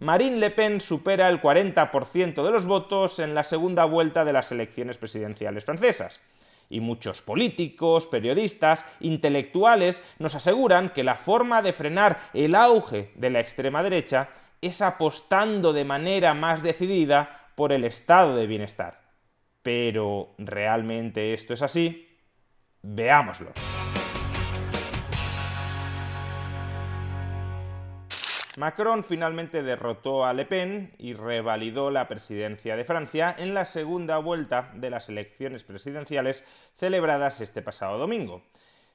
Marine Le Pen supera el 40% de los votos en la segunda vuelta de las elecciones presidenciales francesas. Y muchos políticos, periodistas, intelectuales nos aseguran que la forma de frenar el auge de la extrema derecha es apostando de manera más decidida por el estado de bienestar. ¿Pero realmente esto es así? Veámoslo. Macron finalmente derrotó a Le Pen y revalidó la presidencia de Francia en la segunda vuelta de las elecciones presidenciales celebradas este pasado domingo.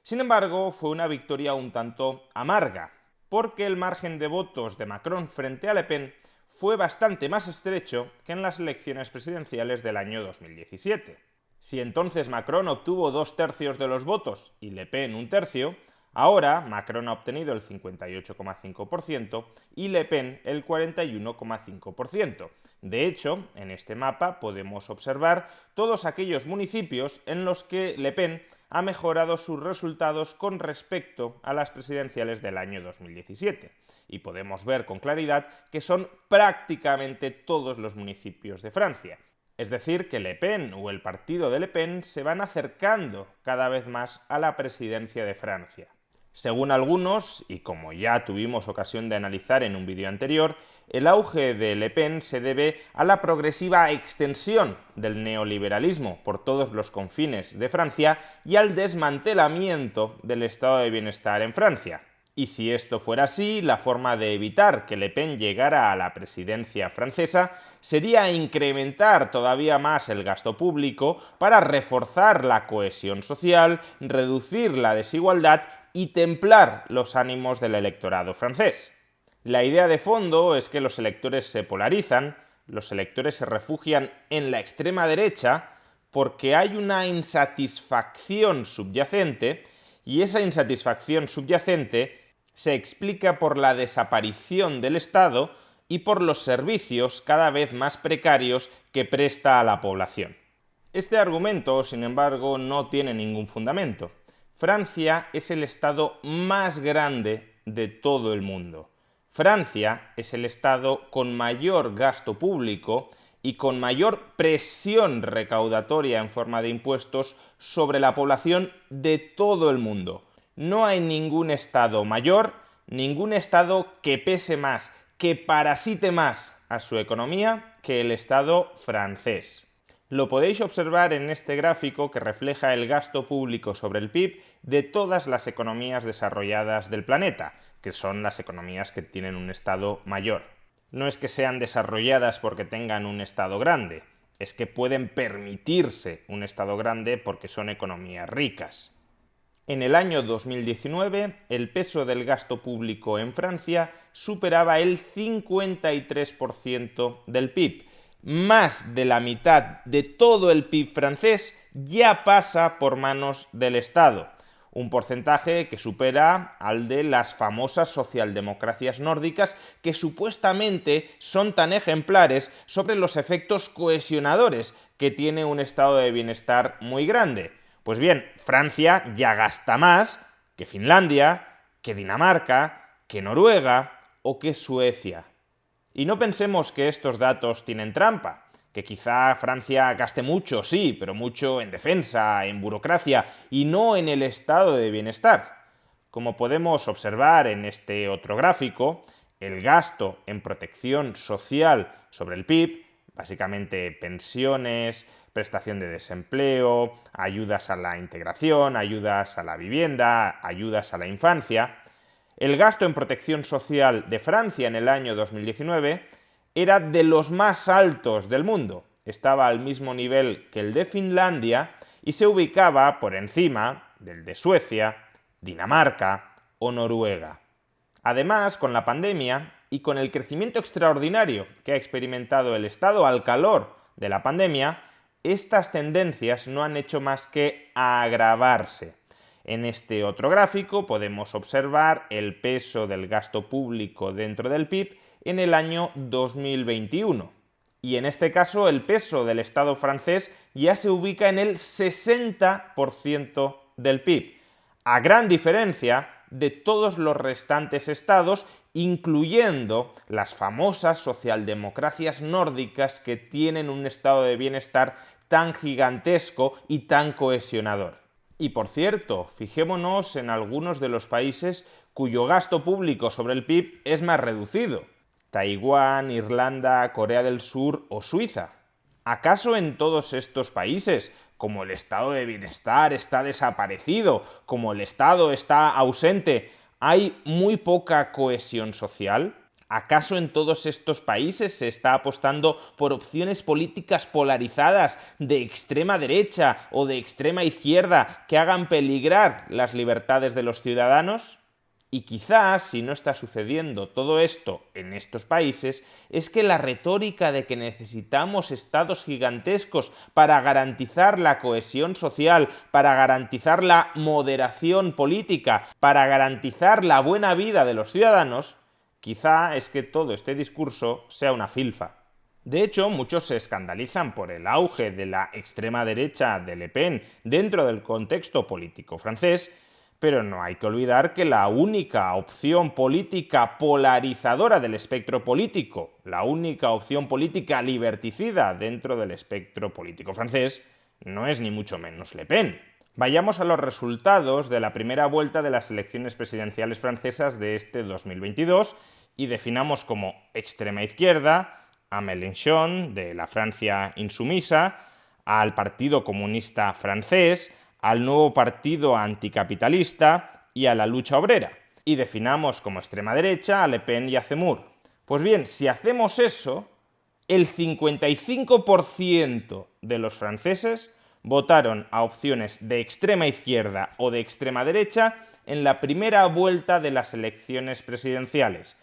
Sin embargo, fue una victoria un tanto amarga, porque el margen de votos de Macron frente a Le Pen fue bastante más estrecho que en las elecciones presidenciales del año 2017. Si entonces Macron obtuvo 2/3 de los votos y Le Pen 1/3, ahora Macron ha obtenido el 58,5% y Le Pen el 41,5%. De hecho, en este mapa podemos observar todos aquellos municipios en los que Le Pen ha mejorado sus resultados con respecto a las presidenciales del año 2017. Y podemos ver con claridad que son prácticamente todos los municipios de Francia. Es decir, que Le Pen o el partido de Le Pen se van acercando cada vez más a la presidencia de Francia. Según algunos, y como ya tuvimos ocasión de analizar en un vídeo anterior, el auge de Le Pen se debe a la progresiva extensión del neoliberalismo por todos los confines de Francia y al desmantelamiento del estado de bienestar en Francia. Y si esto fuera así, la forma de evitar que Le Pen llegara a la presidencia francesa sería incrementar todavía más el gasto público para reforzar la cohesión social, reducir la desigualdad y templar los ánimos del electorado francés. La idea de fondo es que los electores se polarizan, los electores se refugian en la extrema derecha porque hay una insatisfacción subyacente, y esa insatisfacción subyacente se explica por la desaparición del Estado y por los servicios cada vez más precarios que presta a la población. Este argumento, sin embargo, no tiene ningún fundamento. Francia es el Estado más grande de todo el mundo. Francia es el Estado con mayor gasto público y con mayor presión recaudatoria en forma de impuestos sobre la población de todo el mundo. No hay ningún Estado mayor, ningún Estado que pese más, que parasite más a su economía que el Estado francés. Lo podéis observar en este gráfico que refleja el gasto público sobre el PIB de todas las economías desarrolladas del planeta, que son las economías que tienen un Estado mayor. No es que sean desarrolladas porque tengan un Estado grande, es que pueden permitirse un Estado grande porque son economías ricas. En el año 2019, el peso del gasto público en Francia superaba el 53% del PIB. Más de la mitad de todo el PIB francés ya pasa por manos del Estado, un porcentaje que supera al de las famosas socialdemocracias nórdicas que supuestamente son tan ejemplares sobre los efectos cohesionadores que tiene un estado de bienestar muy grande. Pues bien, Francia ya gasta más que Finlandia, que Dinamarca, que Noruega o que Suecia. Y no pensemos que estos datos tienen trampa, que quizá Francia gaste mucho, sí, pero mucho en defensa, en burocracia y no en el estado de bienestar. Como podemos observar en este otro gráfico, el gasto en protección social sobre el PIB, básicamente pensiones, prestación de desempleo, ayudas a la integración, ayudas a la vivienda, ayudas a la infancia. El gasto en protección social de Francia en el año 2019 era de los más altos del mundo. Estaba al mismo nivel que el de Finlandia y se ubicaba por encima del de Suecia, Dinamarca o Noruega. Además, con la pandemia y con el crecimiento extraordinario que ha experimentado el Estado al calor de la pandemia, estas tendencias no han hecho más que agravarse. En este otro gráfico podemos observar el peso del gasto público dentro del PIB en el año 2021. Y en este caso el peso del Estado francés ya se ubica en el 60% del PIB, a gran diferencia de todos los restantes estados incluyendo las famosas socialdemocracias nórdicas que tienen un estado de bienestar tan gigantesco y tan cohesionador. Y por cierto, fijémonos en algunos de los países cuyo gasto público sobre el PIB es más reducido: Taiwán, Irlanda, Corea del Sur o Suiza. ¿Acaso en todos estos países, como el estado de bienestar está desaparecido, como el Estado está ausente, hay muy poca cohesión social? ¿Acaso en todos estos países se está apostando por opciones políticas polarizadas de extrema derecha o de extrema izquierda que hagan peligrar las libertades de los ciudadanos? Y quizás, si no está sucediendo todo esto en estos países, es que la retórica de que necesitamos estados gigantescos para garantizar la cohesión social, para garantizar la moderación política, para garantizar la buena vida de los ciudadanos, quizá es que todo este discurso sea una filfa. De hecho, muchos se escandalizan por el auge de la extrema derecha de Le Pen dentro del contexto político francés, pero no hay que olvidar que la única opción política polarizadora del espectro político, la única opción política liberticida dentro del espectro político francés, no es ni mucho menos Le Pen. Vayamos a los resultados de la primera vuelta de las elecciones presidenciales francesas de este 2022 y definamos como extrema izquierda a Mélenchon, de la Francia insumisa, al Partido Comunista Francés, al nuevo partido anticapitalista y a la lucha obrera. Y definamos como extrema derecha a Le Pen y a Zemmour. Pues bien, si hacemos eso, el 55% de los franceses votaron a opciones de extrema izquierda o de extrema derecha en la primera vuelta de las elecciones presidenciales.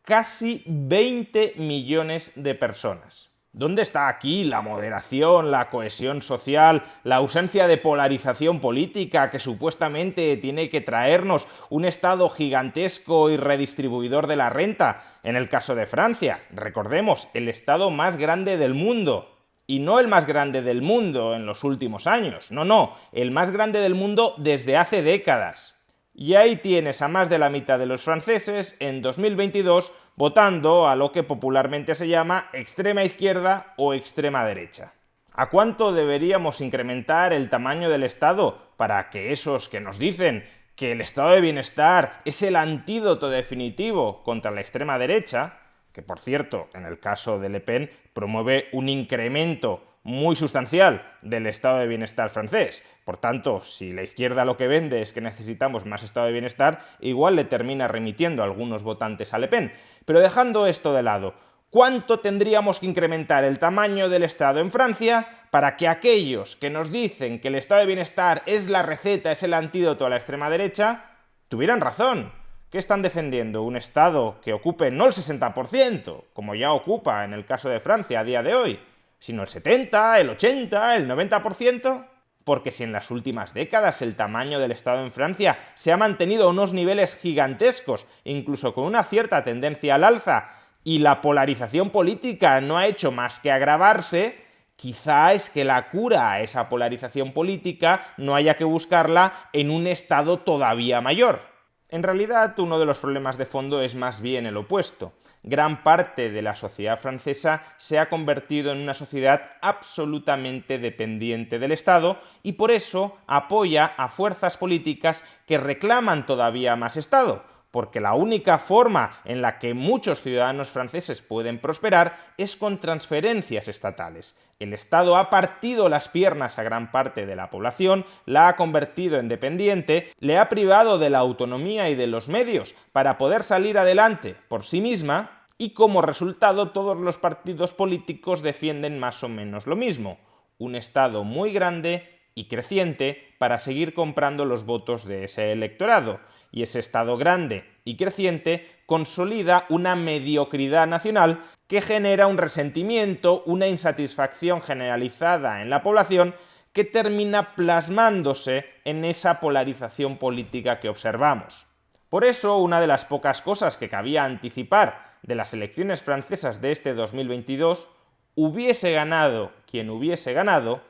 Casi 20 millones de personas. ¿Dónde está aquí la moderación, la cohesión social, la ausencia de polarización política que supuestamente tiene que traernos un Estado gigantesco y redistribuidor de la renta? En el caso de Francia, recordemos, el Estado más grande del mundo. Y no el más grande del mundo en los últimos años, no, el más grande del mundo desde hace décadas. Y ahí tienes a más de la mitad de los franceses en 2022 votando a lo que popularmente se llama extrema izquierda o extrema derecha. ¿A cuánto deberíamos incrementar el tamaño del Estado para que esos que nos dicen que el estado de bienestar es el antídoto definitivo contra la extrema derecha, que por cierto, en el caso de Le Pen, promueve un incremento muy sustancial del estado de bienestar francés? Por tanto, si la izquierda lo que vende es que necesitamos más estado de bienestar, igual le termina remitiendo a algunos votantes a Le Pen. Pero dejando esto de lado, ¿cuánto tendríamos que incrementar el tamaño del Estado en Francia para que aquellos que nos dicen que el estado de bienestar es la receta, es el antídoto a la extrema derecha, tuvieran razón? ¿Qué están defendiendo? ¿Un Estado que ocupe no el 60%, como ya ocupa en el caso de Francia a día de hoy, sino el 70%, el 80%, el 90%? Porque si en las últimas décadas el tamaño del Estado en Francia se ha mantenido a unos niveles gigantescos, incluso con una cierta tendencia al alza, y la polarización política no ha hecho más que agravarse, quizá es que la cura a esa polarización política no haya que buscarla en un Estado todavía mayor. En realidad, uno de los problemas de fondo es más bien el opuesto. Gran parte de la sociedad francesa se ha convertido en una sociedad absolutamente dependiente del Estado y por eso apoya a fuerzas políticas que reclaman todavía más Estado, porque la única forma en la que muchos ciudadanos franceses pueden prosperar es con transferencias estatales. El Estado ha partido las piernas a gran parte de la población, la ha convertido en dependiente, le ha privado de la autonomía y de los medios para poder salir adelante por sí misma, y como resultado todos los partidos políticos defienden más o menos lo mismo: un Estado muy grande y creciente para seguir comprando los votos de ese electorado. Y ese Estado grande y creciente consolida una mediocridad nacional que genera un resentimiento, una insatisfacción generalizada en la población que termina plasmándose en esa polarización política que observamos. Por eso, una de las pocas cosas que cabía anticipar de las elecciones francesas de este 2022, hubiese ganado quien hubiese ganado,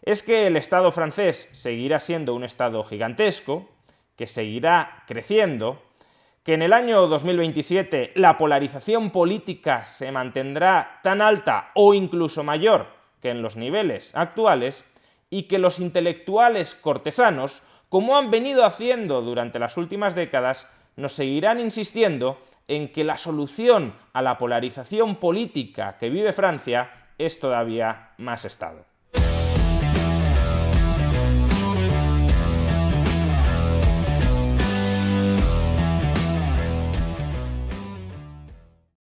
es que el Estado francés seguirá siendo un Estado gigantesco, que seguirá creciendo, que en el año 2027 la polarización política se mantendrá tan alta o incluso mayor que en los niveles actuales, y que los intelectuales cortesanos, como han venido haciendo durante las últimas décadas, nos seguirán insistiendo en que la solución a la polarización política que vive Francia es todavía más Estado.